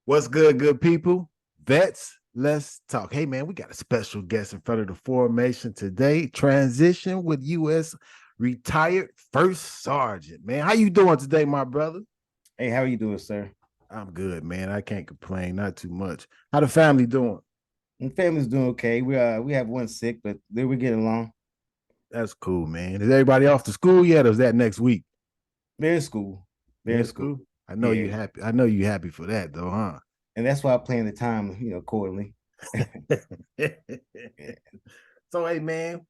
What's good people? Vets, let's talk. Hey, man, we got a special guest in front of the formation today. Transition with U.S. retired first sergeant. Man, how you doing today, my brother? Hey, how are you doing, sir? I'm good, man. I can't complain, not too much. How the family doing? And family's doing okay. We have one sick, but we're getting along. That's cool, man. Is everybody off to school yet, or is that next week? They're in school. They're They're in in school. school. I know you Yeah, happy. I know you happy for that, though, huh? and that's why I plan the time, accordingly. Yeah. So, hey, man,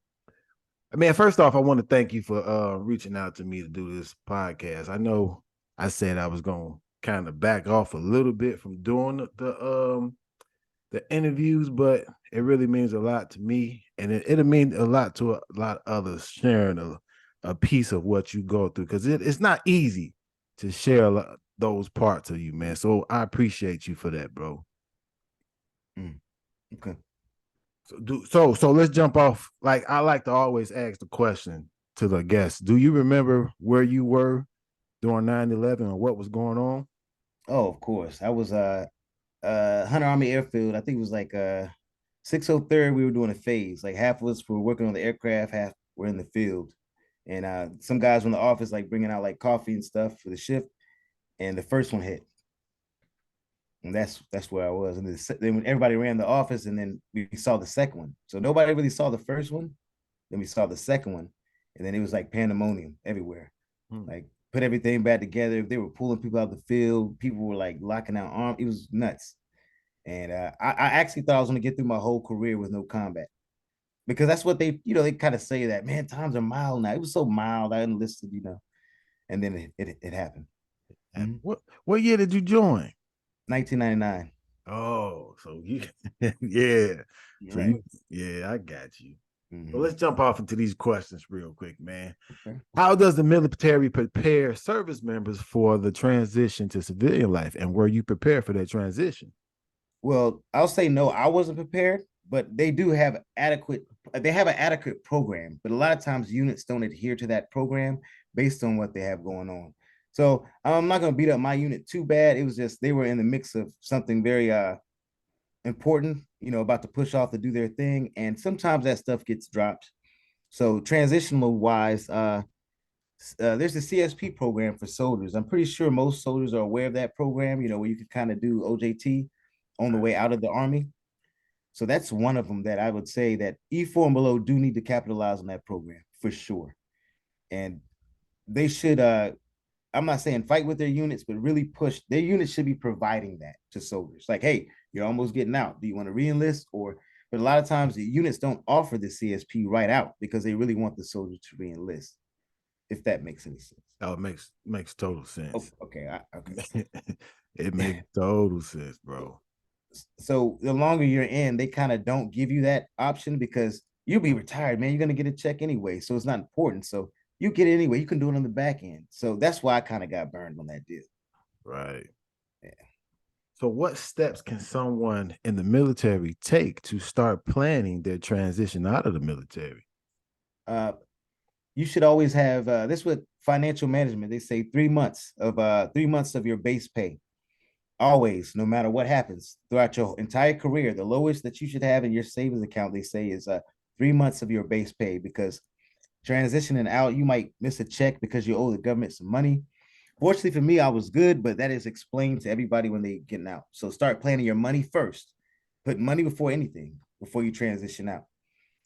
first off, I want to thank you for reaching out to me to do this podcast. I know I said I was gonna kind of back off a little bit from doing the interviews, but it really means a lot to me, and it'll mean a lot to a lot of others sharing a piece of what you go through because it's not easy to share those parts of you, man. So I appreciate you for that, bro. Mm, okay. So let's jump off. Like I like to always ask the question to the guests. Do you remember where you were during 9/11 or what was going on? Oh, of course. I was Hunter Army Airfield. I think it was like 603rd. We were doing a phase. Like half of us were working on the aircraft, half were in the field. And some guys were in the office like bringing out like coffee and stuff for the shift. And the first one hit. And that's where I was. And then when everybody ran the office, and then we saw the second one. So nobody really saw the first one. Then we saw the second one, and then it was like pandemonium everywhere. Hmm. Like put everything back together. They were pulling people out of the field. People were like locking out arms. It was nuts. And I actually thought I was going to get through my whole career with no combat because that's what they kind of say that, man, times are mild now. It was so mild. I enlisted. And then it happened. Mhm. What year did you join? 1999. Oh, so you yeah. You're So right. you yeah, I got you. So Mm-hmm. let's jump off into these questions real quick, man. Okay. How does the military prepare service members for the transition to civilian life? And were you prepared for that transition? Well, I'll say no, I wasn't prepared, but they have an adequate program, but a lot of times units don't adhere to that program based on what they have going on. So I'm not gonna beat up my unit too bad. It was just they were in the mix of something very important, about to push off to do their thing. And sometimes that stuff gets dropped. So transitional wise, there's the CSP program for soldiers. I'm pretty sure most soldiers are aware of that program, where you can kind of do OJT on the way out of the army. So that's one of them that I would say that E4 and below do need to capitalize on that program for sure. And they should I'm not saying fight with their units, but really push their units should be providing that to soldiers. Like, hey, you're almost getting out. Do you want to reenlist? But a lot of times the units don't offer the CSP right out because they really want the soldier to reenlist, if that makes any sense. Oh, it makes total Oh, sense. okay. Okay. It makes total sense, bro. So the longer you're in, they kind of don't give you that option because you'll be retired, man. You're gonna get a check anyway, so it's not important. So you get it anyway. You can do it on the back end. So that's why I kind of got burned on that deal. Right. Yeah. So, what steps can someone in the military take to start planning their transition out of the military? Uh, you should always have this with financial management. They say 3 months of your base pay. Always, no matter what happens throughout your entire career, the lowest that you should have in your savings account, they say, is 3 months of your base pay because transitioning out, you might miss a check because you owe the government some money. Fortunately for me, I was good, but that is explained to everybody when they getting out. So start planning your money first. Put money before anything before you transition out.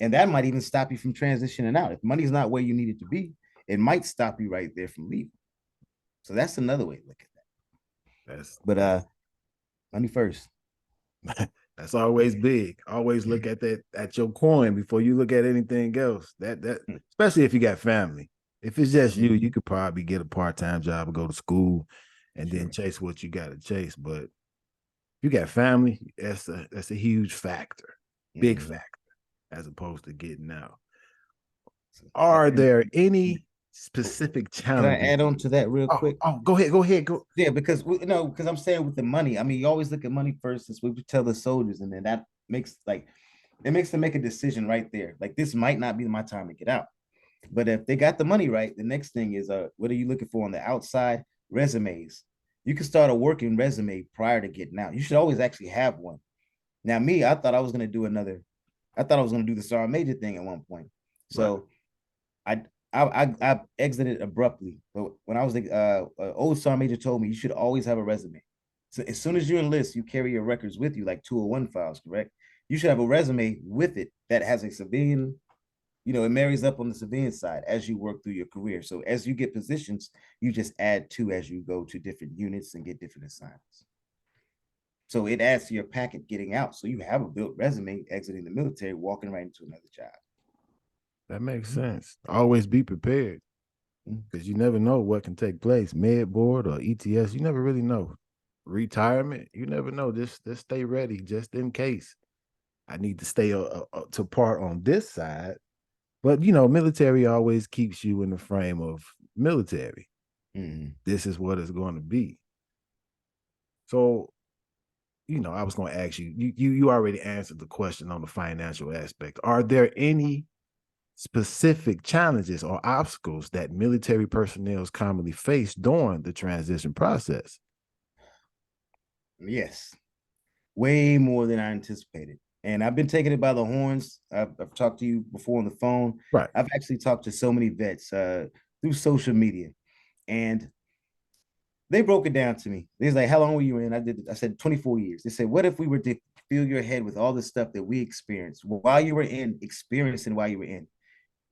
And that might even stop you from transitioning out. If money's not where you need it to be, it might stop you right there from leaving. So that's another way to look at that. That's But that's money first. that's always big. Always look at that at your coin before you look at anything else. That especially if you got family. If it's just you, you could probably get a part-time job and go to school and then Sure. chase what you got to chase. But if you got family, that's a huge factor, big Mm-hmm. factor, as opposed to getting out. So, Are and there any specific can I challenges? add on to that real quick? Go ahead, go. Yeah, because I'm saying with the money, I mean, you always look at money first, as we tell the soldiers, and then that makes like it makes them make a decision right there. Like this might not be my time to get out. But if they got the money right, the next thing is what are you looking for on the outside? Resumes. You can start a working resume prior to getting out. You should always actually have one. Now, me, I thought I was going to do another. I thought I was going to do the sergeant major thing at one point. Right. So I I exited abruptly. But when I was the old sergeant major told me you should always have a resume. So as soon as you enlist, you carry your records with you, like 201 files, correct? You should have a resume with it that has a civilian, it marries up on the civilian side as you work through your career. So as you get positions, you just add to as you go to different units and get different assignments. So it adds to your packet getting out. So you have a built resume exiting the military, walking right into another job. That makes sense. Always be prepared because you never know what can take place. Med board or ETS, you never really know. Retirement, you never know. Just stay ready just in case. I need to stay to part on this side. But military always keeps you in the frame of military. Mm-hmm. This is what it's going to be. So, I was going to ask you. You already answered the question on the financial aspect. Are there any specific challenges or obstacles that military personnel commonly face during the transition process? Yes, way more than I anticipated. And I've been taking it by the horns. I've talked to you before on the phone. Right. I've actually talked to so many vets through social media, and they broke it down to me. They was like, "How long were you in?" I said 24 years. They said, "What if we were to fill your head with all the stuff that we experienced while you were in, experiencing while you were in?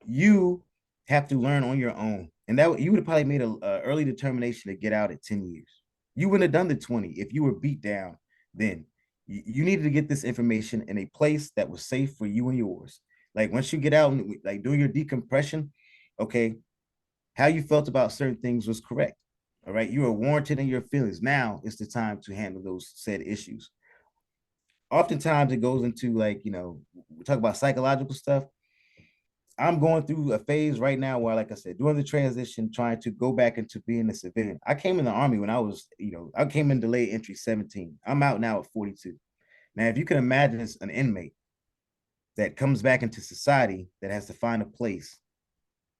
You have to learn on your own, and that you would have probably made a early determination to get out at 10 years. You wouldn't have done the 20 if you were beat down then. You needed to get this information in a place that was safe for you and yours. Like once you get out and like doing your decompression, okay, how you felt about certain things was correct. All right, you are warranted in your feelings. Now it's the time to handle those said issues. Oftentimes it goes into like, we talk about psychological stuff. I'm going through a phase right now where, like I said, during the transition, trying to go back into being a civilian. I came in the army when I was, I came in delayed entry 17. I'm out now at 42. Now, if you can imagine an inmate that comes back into society that has to find a place,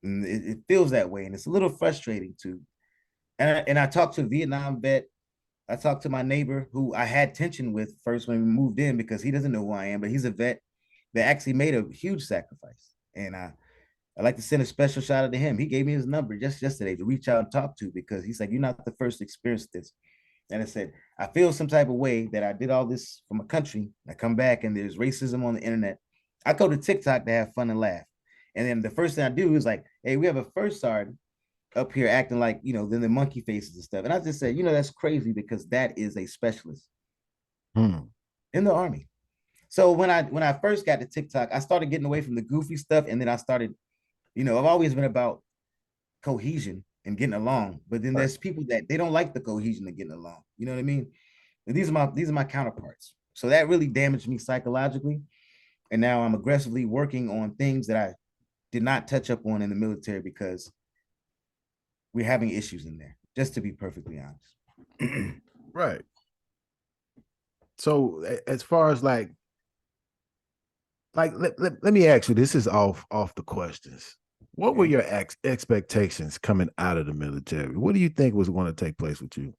and it feels that way, and it's a little frustrating too. And I talked to a Vietnam vet. I talked to my neighbor who I had tension with first when we moved in because he doesn't know who I am, but he's a vet that actually made a huge sacrifice. And I'd like to send a special shout out to him. He gave me his number just yesterday to reach out and talk to because he's like, "You're not the first to experience this." And I said, "I feel some type of way that I did all this from a country. I come back and there's racism on the internet. I go to TikTok to have fun and laugh. And then the first thing I do is like, hey, we have a first sergeant up here acting like, then the monkey faces and stuff." And I just said, that's crazy because that is a specialist in the army. So when I first got to TikTok, I started getting away from the goofy stuff, and then I started, I've always been about cohesion and getting along. But then there's people that they don't like the cohesion and getting along. You know what I mean? And these are my counterparts. So that really damaged me psychologically. And now I'm aggressively working on things that I did not touch up on in the military because we're having issues in there, just to be perfectly honest. Right. So as far as like let me ask you, this is off the questions. What were your expectations coming out of the military? What do you think was going to take place with you?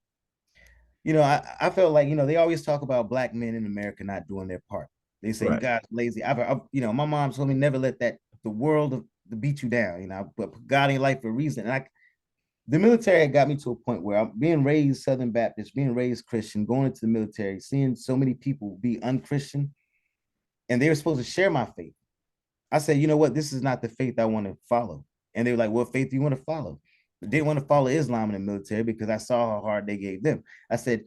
I felt like, they always talk about black men in America not doing their part. They say you guys lazy. My mom told me never let the world beat you down. But put God in your life for a reason. And the military got me to a point where I'm being raised Southern Baptist, being raised Christian, going into the military, seeing so many people be unchristian, and they were supposed to share my faith. I said, you know what? This is not the faith I want to follow. And they were like, what faith do you want to follow? I didn't want to follow Islam in the military because I saw how hard they gave them. I said,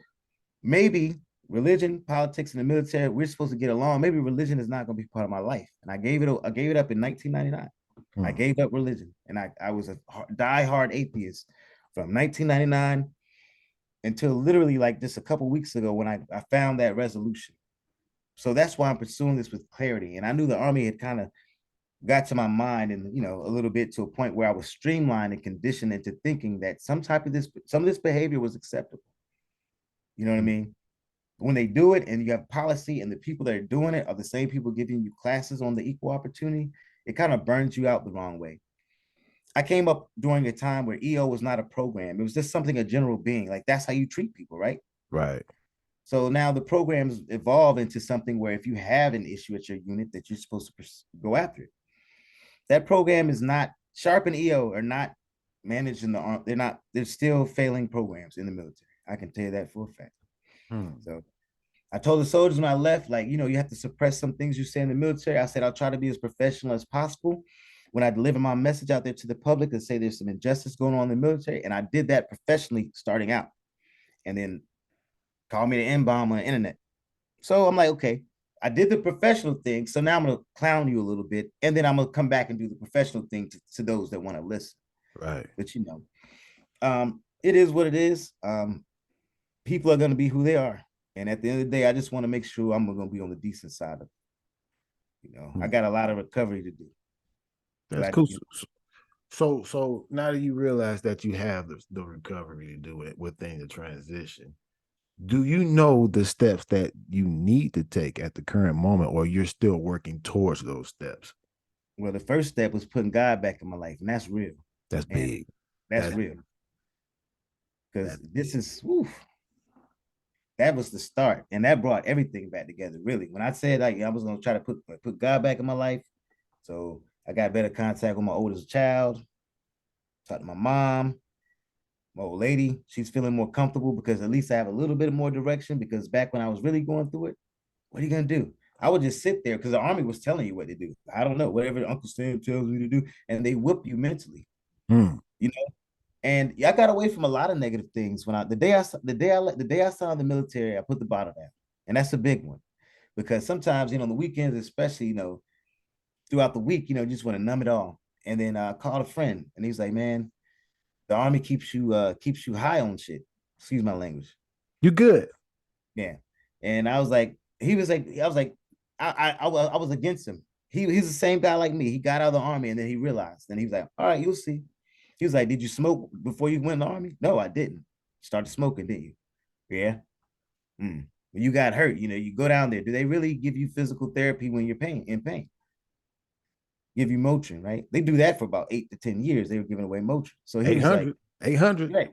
maybe religion, politics, and the military, we're supposed to get along. Maybe religion is not going to be part of my life. And I gave it up in 1999. I gave up religion, and I was a die-hard atheist from 1999 until literally like just a couple weeks ago when I found that resolution. So that's why I'm pursuing this with clarity. And I knew the Army had kind of got to my mind and a little bit to a point where I was streamlined and conditioned into thinking that some of this behavior was acceptable. You know what I mean? When they do it and you have policy and the people that are doing it are the same people giving you classes on the equal opportunity, it kind of burns you out the wrong way. I came up during a time where EO was not a program. It was just something, a general being. Like that's how you treat people, right? Right. So now the programs evolve into something where if you have an issue at your unit, that you're supposed to go after it. That program is not, Sharp and EO are not managing the arm. They're not. They're still failing programs in the military. I can tell you that for a fact. Hmm. So I told the soldiers when I left, like, you have to suppress some things you say in the military. I said, I'll try to be as professional as possible when I deliver my message out there to the public and say there's some injustice going on in the military. And I did that professionally starting out. And then call me the N-bomb on the internet. So I'm like, okay, I did the professional thing. So now I'm going to clown you a little bit. And then I'm going to come back and do the professional thing to those that want to listen. Right. But, it is what it is. People are going to be who they are. And at the end of the day, I just want to make sure I'm going to be on the decent side of it. I Hmm. got a lot of recovery to do. That's cool. So now that you realize that you have the recovery to do it within the transition, do you know the steps that you need to take at the current moment, or you're still working towards those steps? Well, the first step was putting God back in my life, and that's real. That's And big. that's That's real. Because that. this is, that was the start, and that brought everything back together. Really, when I said like I was gonna try to put God back in my life, so I got better contact with my oldest child. Talked to my mom, my old lady. She's feeling more comfortable because at least I have a little bit more direction. Because back when I was really going through it, what are you gonna do? I would just sit there because the army was telling you what to do. I don't know, whatever Uncle Sam tells me to do, and they whip you mentally. Hmm. You know, and I got away from a lot of negative things when the day I signed the military, I put the bottle down, and that's a big one because sometimes the weekends, especially throughout the week, you just want to numb it all. And then I called a friend, and he's like, "Man, the army keeps you high on shit." Excuse my language. You good? Yeah, and I was like, I was like, I was against him. He's the same guy like me. He got out of the army, and then he realized, and he was like, "All right, you'll see." He was like, "Did you smoke before you went in the army?" No, I didn't. Started smoking, didn't you? Yeah. When you got hurt, you go down there. Do they really give you physical therapy when you're in pain? Give you Motrin, right? They do that for about 8 to 10 years. They were giving away Motrin. So he was like, 800. 800. right,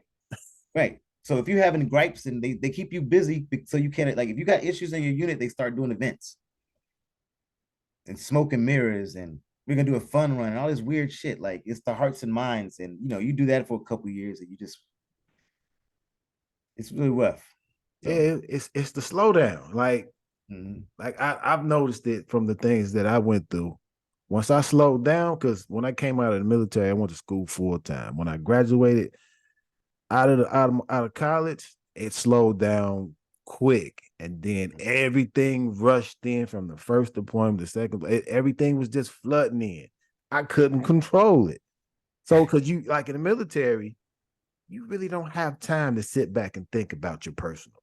right. So if you're having gripes and they keep you busy, so you can't, like, if you got issues in your unit, they start doing events and smoking mirrors, and we're gonna do a fun run and all this weird shit. Like, it's the hearts and minds, and you do that for a couple years, and it's really rough. So, Yeah, it's the slowdown. Like mhm. I've noticed it from the things that I went through. Once I slowed down, because when I came out of the military, I went to school full time. When I graduated out of college, it slowed down quick, and then everything rushed in from the first deployment to second. Everything was just flooding in. I couldn't control it. So, because you like in the military, you really don't have time to sit back and think about your personal,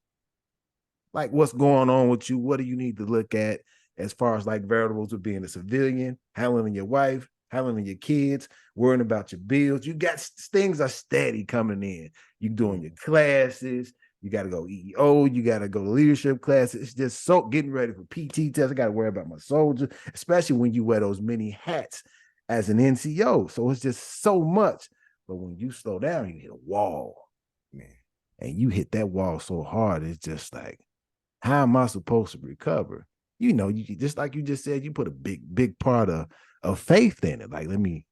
like what's going on with you. What do you need to look at as far as like variables of being a civilian, handling your wife, handling your kids, worrying about your bills. You got things are steady coming in. You doing your classes. You got to go EEO. You got to go to leadership classes. It's just so getting ready for PT tests. I got to worry about my soldier, especially when you wear those many hats as an NCO. So it's just so much. But when you slow down, you hit a wall, Man. and you hit that wall so hard, it's just like, how am I supposed to recover? You just like you just said, you put a big part of faith in it. Like, let me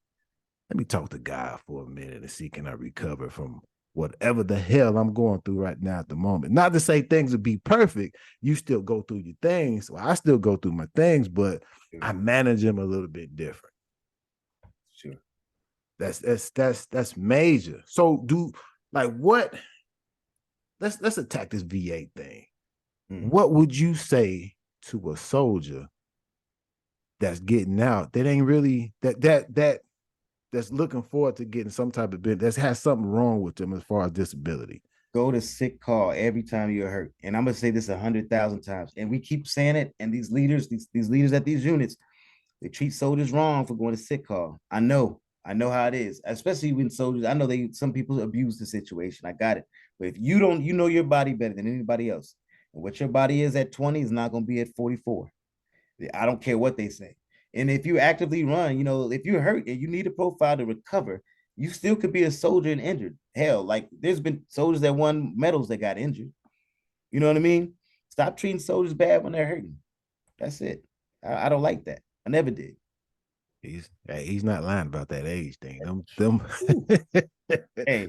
talk to God for a minute and see, can I recover from whatever the hell I'm going through right now at the moment. Not to say things would be perfect. You still go through your things. Well, I still go through my things, but I manage them a little bit different. Sure. That's major. So like what? Let's attack this VA thing. What would you say to a soldier that's getting out that ain't really that's looking forward to getting some type of benefit, that has something wrong with them as far as disability? Go to sick call every time you're hurt. And I'm gonna say this 100,000 times. And we keep saying it. And these leaders, these leaders at these units, they treat soldiers wrong for going to sick call. I know how it is, especially when soldiers. I know some people abuse the situation. I got it. But if you don't, you know your body better than anybody else. And what your body is at 20 is not gonna be at 44. I don't care what they say. And if you actively run, if you're hurt and you need a profile to recover, you still could be a soldier and injured. Hell, like there's been soldiers that won medals that got injured. You know what I mean? Stop treating soldiers bad when they're hurting. That's it. I don't like that. I never did. He's not lying about that age thing. Them. Hey,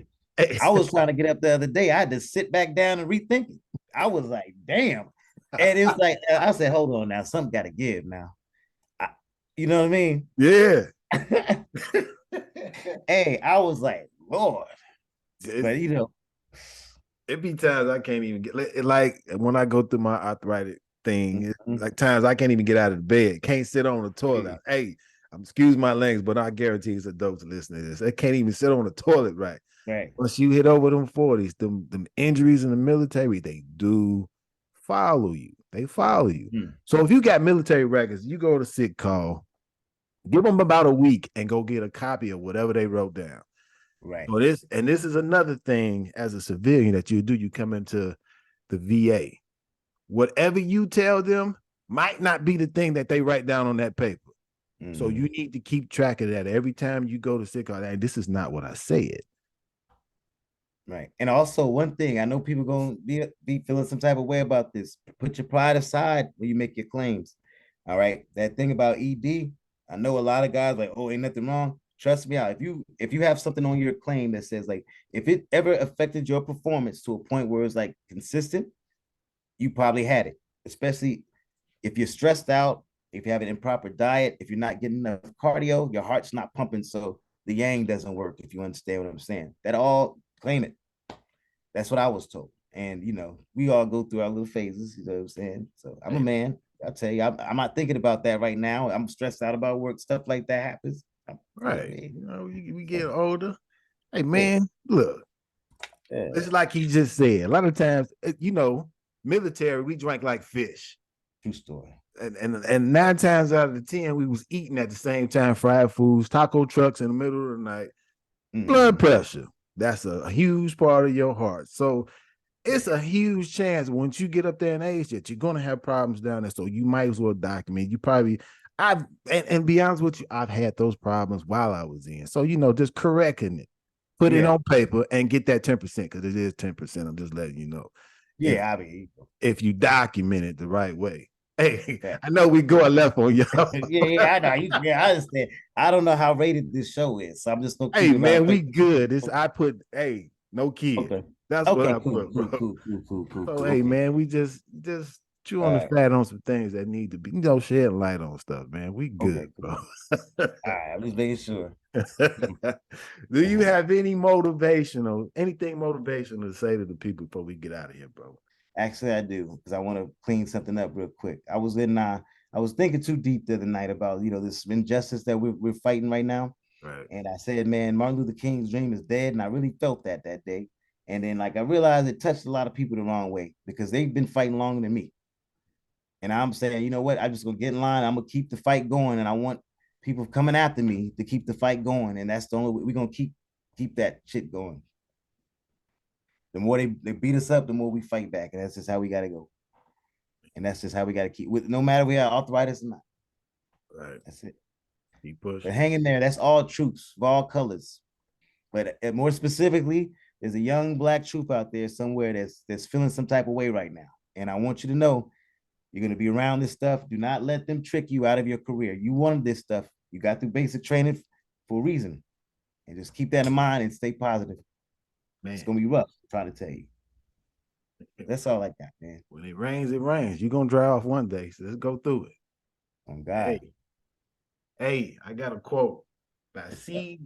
I was trying to get up the other day. I had to sit back down and rethink it. I was like, damn. And it's like I said, hold on now, something got to give now. You know what I mean? Yeah. Hey, I was like, Lord. But it be times I can't even get like when I go through my arthritic thing, like times I can't even get out of the bed, can't sit on the toilet. Hey, excuse my language, but I guarantee it's adults listening to this. They can't even sit on the toilet right. Right. Once you hit over them 40s, them injuries in the military, they do follow you. They follow you. So if you got military records, you go to sick call, give them about a week and go get a copy of whatever they wrote down. Right. So this is another thing as a civilian that you do. You come into the VA. Whatever you tell them might not be the thing that they write down on that paper. So you need to keep track of that every time you go to sick call. Hey, this is not what I said. Right. And also one thing, I know people gonna be feeling some type of way about this. Put your pride aside when you make your claims. All right. That thing about ED, I know a lot of guys like, oh, ain't nothing wrong. Trust me out. If you have something on your claim that says like if it ever affected your performance to a point where it's like consistent, you probably had it. Especially if you're stressed out, if you have an improper diet, if you're not getting enough cardio, your heart's not pumping, so the yang doesn't work. If you understand what I'm saying, that all claim it. That's what I was told. And we all go through our little phases, you know what I'm saying? So I'm a man. I'll tell you, I'm not thinking about that right now. I'm stressed out about work, stuff like that happens. Right. We get older. Hey man, look. It's like he just said. A lot of times, military, we drank like fish. True story. And 9 times out of the 10, we was eating at the same time, fried foods, taco trucks in the middle of the night. Blood pressure. That's a huge part of your heart. So it's a huge chance once you get up there in age that you're going to have problems down there. So you might as well document. You probably, and be honest with you, I've had those problems while I was in. So, just correcting it, put it on paper and get that 10% because it is 10%. I'm just letting you know. Yeah, if you document it the right way. Hey, I know we going left on y'all. Yeah, I know. I understand. I don't know how rated this show is, so I'm just gonna. Hey, man, we good. I put no kid. Okay. That's okay, what I cool, put, bro. Cool. So, hey, man, we just chew on the fat on some things that need to be, shed light on stuff, man. We good, cool. bro. All right, I'm just making sure. Do you have anything motivational to say to the people before we get out of here, bro? Actually, I do, because I want to clean something up real quick. I was thinking too deep the other night about this injustice that we're fighting right now. Right. And I said, man, Martin Luther King's dream is dead, and I really felt that day. And then I realized it touched a lot of people the wrong way because they've been fighting longer than me. And I'm saying, you know what? I'm just gonna get in line. I'm gonna keep the fight going, and I want people coming after me to keep the fight going. And that's the only way we're gonna keep that shit going. The more they beat us up, the more we fight back. And that's just how we got to go. And that's just how we got to keep with, no matter we have arthritis or not. Right. That's it. Keep pushing. But hang in there. That's all troops of all colors. But more specifically, there's a young Black troop out there somewhere that's feeling some type of way right now. And I want you to know, you're going to be around this stuff. Do not let them trick you out of your career. You wanted this stuff. You got through basic training for a reason. And just keep that in mind and stay positive. Man. It's going to be rough, I'm trying to tell you. That's all I got, man. When it rains, it rains. You're going to dry off one day, so let's go through it. Oh, God. Hey, I got a quote by C.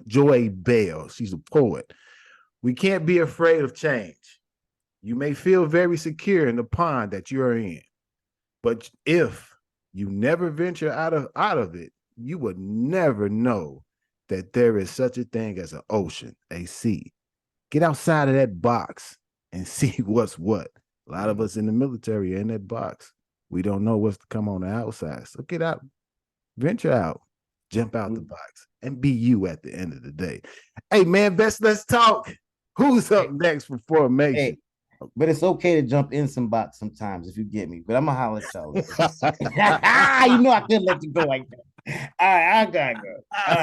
Joy Bell. She's a poet. We can't be afraid of change. You may feel very secure in the pond that you are in, but if you never venture out of it, you would never know that there is such a thing as an ocean, a sea. Get outside of that box and see what's what. A lot of us in the military are in that box. We don't know what's to come on the outside. So get out, venture out, jump out the box, and be you at the end of the day. Hey, man, let's talk. Who's up next for formation? Hey, but it's okay to jump in some box sometimes if you get me. But I'm going to holler at y'all. You know I couldn't let you go like that. All right, I got to go. All right.